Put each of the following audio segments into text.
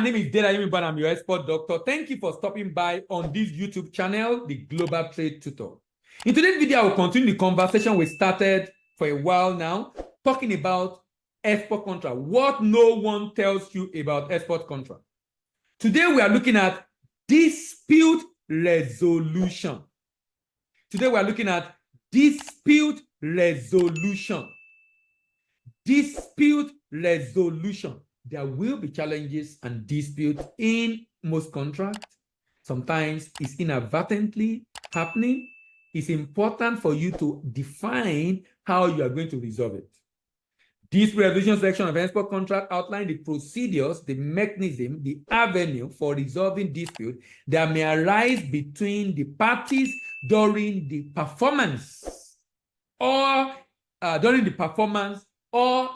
my name is Dela Yemi, but I'm your export doctor. Thank you for stopping by on this YouTube channel, the Global Trade Tutor. In today's video, I will continue the conversation we started for a while now, talking about export contract, what no one tells you about export contract. Today, we are looking at dispute resolution. Today, we are looking at dispute resolution. Dispute resolution. There will be challenges and disputes in most contracts. Sometimes it's inadvertently happening. It's important for you to define how you are going to resolve it. This resolution section of export contract outlines the procedures, the mechanism, the avenue for resolving dispute that may arise between the parties during the performance or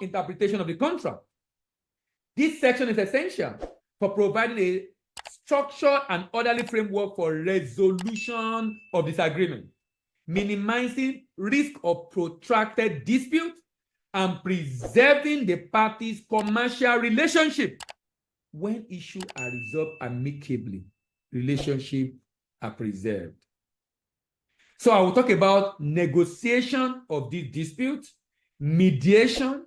interpretation of the contract. This section is essential for providing a structured and orderly framework for resolution of disagreement, minimizing risk of protracted dispute, and preserving the parties' commercial relationship. When issues are resolved amicably, relationships are preserved. So I will talk about negotiation of this dispute, mediation,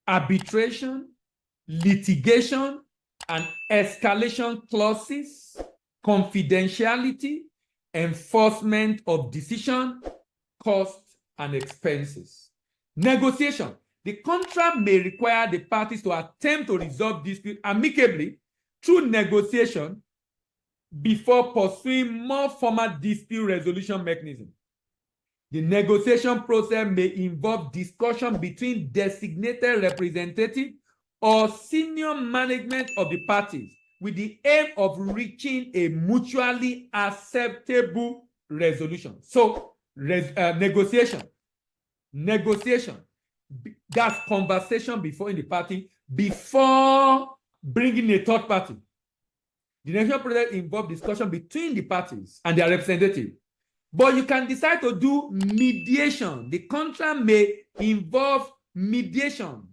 arbitration, litigation and escalation clauses, confidentiality, enforcement of decision, costs, and expenses. Negotiation. The contract may require the parties to attempt to resolve dispute amicably through negotiation before pursuing more formal dispute resolution mechanism. The negotiation process may involve discussion between designated representatives or senior management of the parties with the aim of reaching a mutually acceptable resolution. So, negotiation. That's conversation in the party before bringing a third party. The negotiation process involves discussion between the parties and their representatives. But you can decide to do mediation. The contract may involve mediation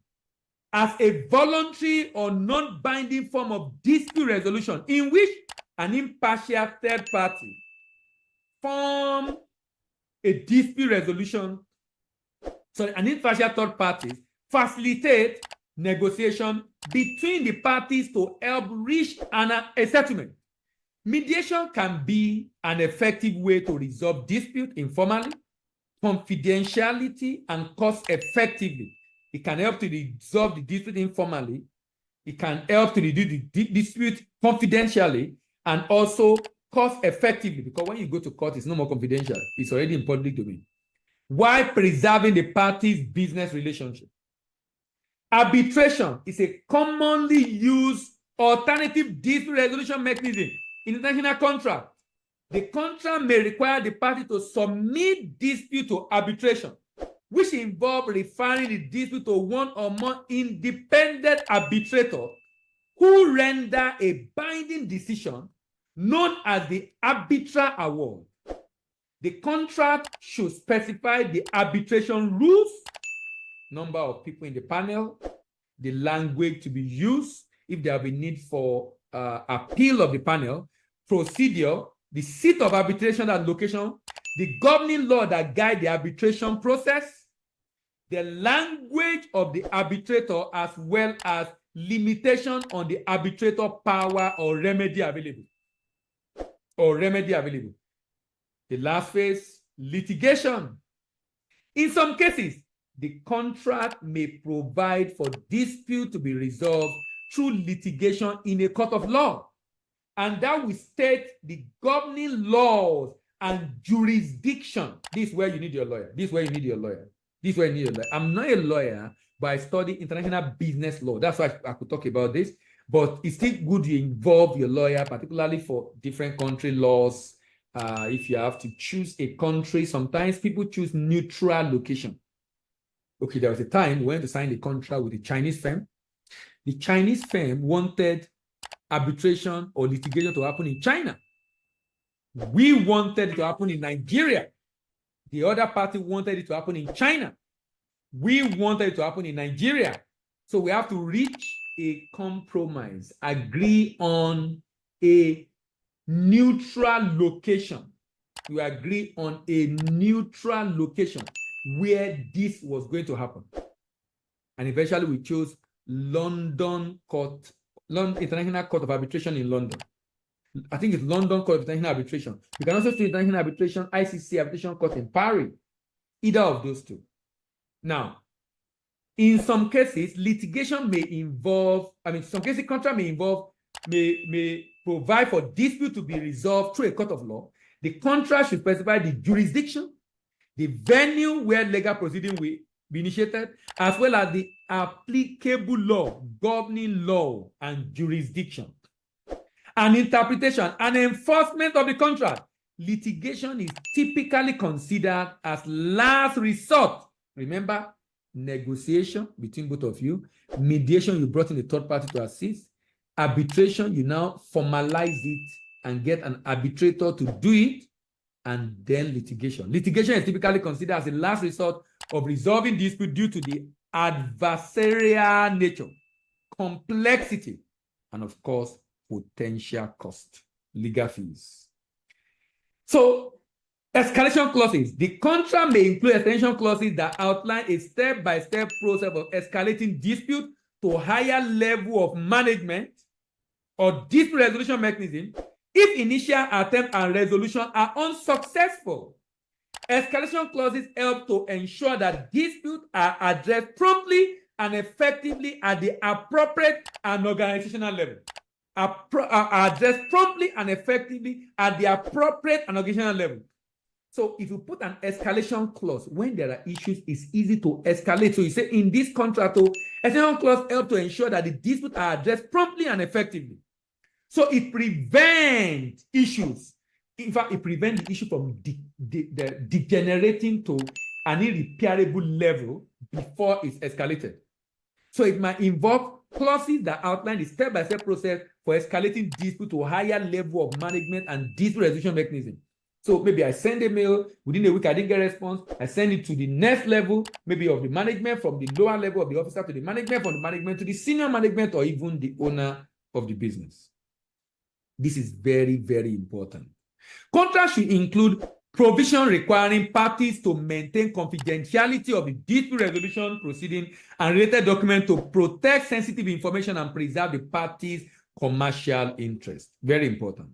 as a voluntary or non-binding form of dispute resolution in which an impartial third party form a dispute resolution. So an impartial third party facilitate negotiation between the parties to help reach a settlement. Mediation can be an effective way to resolve dispute informally, confidentiality, and cost effectively. It can help to resolve the dispute informally. It can help to reduce the dispute confidentially and also cost effectively, because when you go to court, it's no more confidential. It's already in public domain, while preserving the parties' business relationship. Arbitration is a commonly used alternative dispute resolution mechanism in international contract. The contract may require the party to submit dispute to arbitration, which involve referring the dispute to one or more independent arbitrators who render a binding decision known as the arbitral award. The contract should specify the arbitration rules, number of people in the panel, the language to be used if there will be need for appeal of the panel, procedure, the seat of arbitration and location, the governing law that guide the arbitration process, the language of the arbitrator, as well as limitation on the arbitrator power or remedy available. The last phase, litigation. In some cases, the contract may provide for dispute to be resolved through litigation in a court of law, and that will state the governing laws and jurisdiction. This is where you need your lawyer. I'm not a lawyer, but I study international business law. That's why I could talk about this. But it's still good you involve your lawyer, particularly for different country laws. If you have to choose a country, sometimes people choose neutral location. Okay, there was a time we went to sign the contract with a Chinese firm. The Chinese firm wanted arbitration or litigation to happen in China. We wanted it to happen in Nigeria. The other party wanted it to happen in China. We wanted it to happen in Nigeria. So we have to reach a compromise, agree on a neutral location. You agree on a neutral location where this was going to happen. And eventually we chose International Court of Arbitration in London. I think it's London Court of International Arbitration. You can also do International Arbitration, ICC Arbitration Court in Paris. Either of those two. Now, in some cases, litigation may involve, some cases, contract may involve, may provide for dispute to be resolved through a court of law. The contract should specify the jurisdiction, the venue where legal proceeding will be initiated, as well as the applicable law, governing law and jurisdiction, and interpretation and enforcement of the contract. Litigation is typically considered as last resort. Remember, negotiation between both of you, mediation, you brought in a third party to assist, arbitration, you now formalize it and get an arbitrator to do it, and then litigation. Litigation is typically considered as the last resort of resolving dispute due to the adversarial nature, complexity, and of course, potential cost, legal fees. So, escalation clauses. The contract may include escalation clauses that outline a step-by-step process of escalating dispute to a higher level of management or dispute resolution mechanism if initial attempt and resolution are unsuccessful. Escalation clauses help to ensure that disputes are addressed promptly and effectively at the appropriate and organizational level. Addressed promptly and effectively at the appropriate and organizational level. So if you put an escalation clause, when there are issues, it's easy to escalate. So you say in this contract, escalation clause helps to ensure that the disputes are addressed promptly and effectively. So it prevents issues. In fact, it prevents the issue from degenerating to an irreparable level before it's escalated. So it might involve clauses that outline the step-by-step process for escalating dispute to a higher level of management and dispute resolution mechanism. So maybe I send a mail, within a week I didn't get a response, I send it to the next level, maybe of the management, from the lower level of the officer to the management, from the management to the senior management, or even the owner of the business. This is very, very important. Contract should include provision requiring parties to maintain confidentiality of the dispute resolution proceeding and related document to protect sensitive information and preserve the parties' commercial interest. Very important.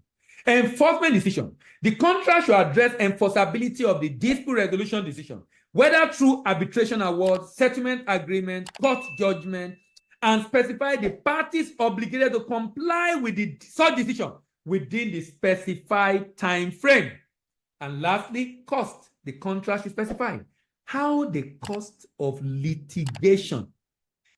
Enforcement decision. The contract should address enforceability of the dispute resolution decision, whether through arbitration award, settlement agreement, court judgment, and specify the parties obligated to comply with such decision within the specified time frame. And lastly, cost. The contract should specify how the cost of litigation,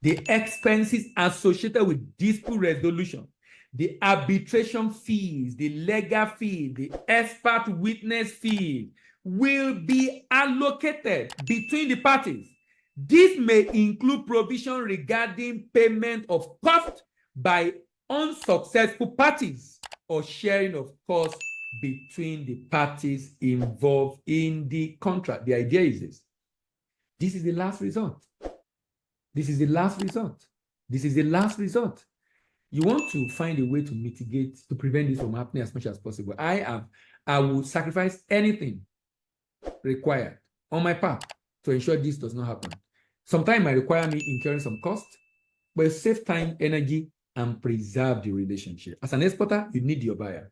the expenses associated with dispute resolution, the arbitration fees, the legal fee, the expert witness fee will be allocated between the parties. This may include provision regarding payment of cost by unsuccessful parties or sharing of costs between the parties involved in the contract. The idea is this. This is the last resort. This is the last resort. This is the last resort. You want to find a way to mitigate, to prevent this from happening as much as possible. I will sacrifice anything required on my part to ensure this does not happen. Sometimes it might require me incurring some cost, but it saves time, energy, and preserve the relationship. As an exporter, you need your buyer.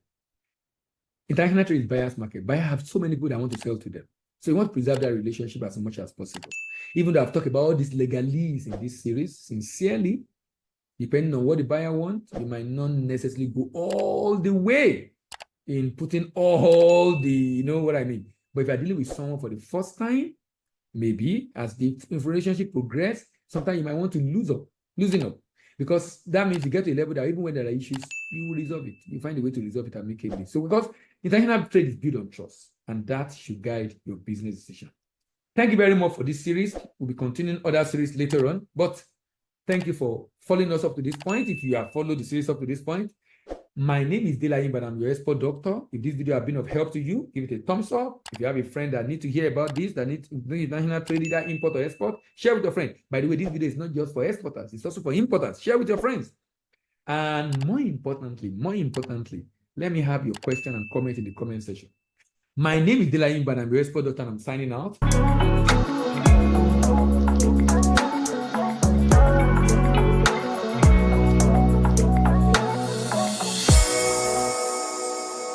International trade is buyer's market. Buyers have so many people that want to sell to them. So you want to preserve that relationship as much as possible. Even though I've talked about all these legalese in this series, sincerely, depending on what the buyer wants, you might not necessarily go all the way in putting all the, you know what I mean. But if you're dealing with someone for the first time, maybe as the relationship progresses, sometimes you might want to loosen up. Because that means you get to a level that even when there are issues, you will resolve it. You find a way to resolve it amicably. So because international trade is built on trust, and that should guide your business decision. Thank you very much for this series. We'll be continuing other series later on, but thank you for following us up to this point. If you have followed the series up to this point, My name is Dela Imba, I'm your export doctor. If this video has been of help to you, give it a thumbs up. If you have a friend that needs to hear about this, that needs to do international trade, either import or export, share with your friend. By the way, this video is not just for exporters, it's also for importers. Share with your friends. And more importantly, let me have your question and comment in the comment section. My name is Dela Imba, I'm your export doctor, and I'm signing out.